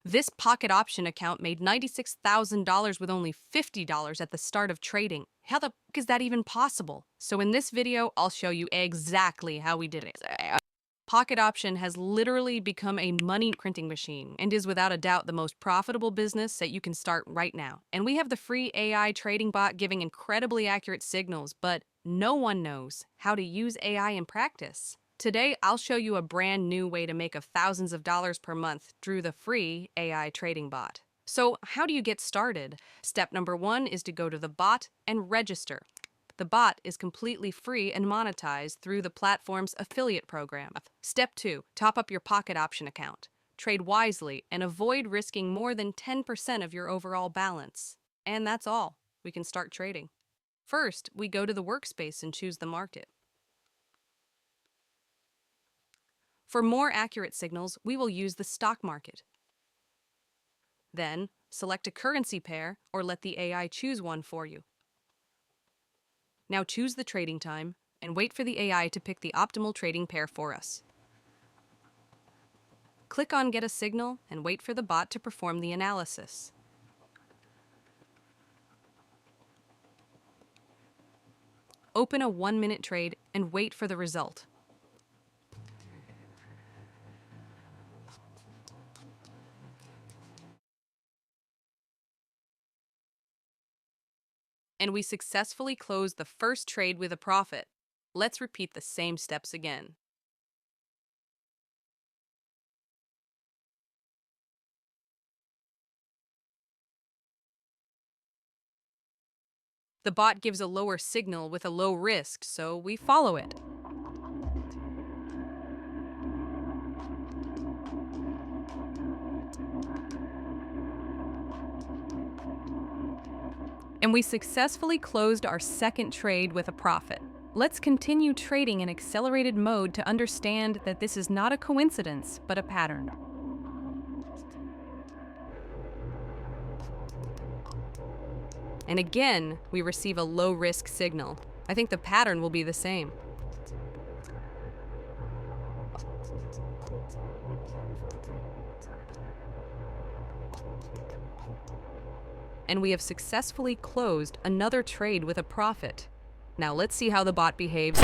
This pocket option account made $96,000 with only $50 at the start of trading. How the fuck is that even possible? So in this video, I'll show you exactly how we did it. Pocket Option has literally become a money printing machine and is without a doubt the most profitable business that you can start right now. And we have the free AI trading bot giving incredibly accurate signals, but no one knows how to use AI in practice. Today, I'll show you a brand new way to make thousands of dollars per month through the free AI trading bot. So how do you get started? Step number 1 is to go to the bot and register. The bot is completely free and monetized through the platform's affiliate program. Step 2, top up your Pocket Option account. Trade wisely and avoid risking more than 10% of your overall balance. And that's all. We can start trading. First, we go to the workspace and choose the market. For more accurate signals, we will use the stock market. Then, select a currency pair or let the AI choose one for you. Now choose the trading time and wait for the AI to pick the optimal trading pair for us. Click on Get a Signal and wait for the bot to perform the analysis. Open a 1-minute trade and wait for the result. And we successfully closed the first trade with a profit. Let's repeat the same steps again. The bot gives a lower signal with a low risk, so we follow it. And we successfully closed our second trade with a profit. Let's continue trading in accelerated mode to understand that this is not a coincidence, but a pattern. And again, we receive a low-risk signal. I think the pattern will be the same. And we have successfully closed another trade with a profit. Now let's see how the bot behaves.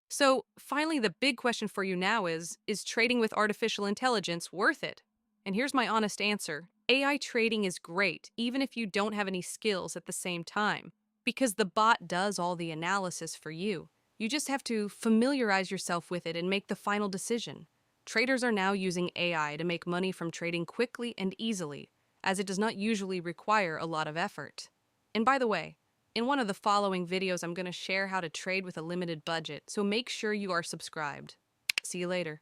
So finally, the big question for you now is trading with artificial intelligence worth it? And here's my honest answer. AI trading is great, even if you don't have any skills at the same time, because the bot does all the analysis for you. You just have to familiarize yourself with it and make the final decision. Traders are now using AI to make money from trading quickly and easily, as it does not usually require a lot of effort. And by the way, in one of the following videos, I'm going to share how to trade with a limited budget, so make sure you are subscribed. See you later.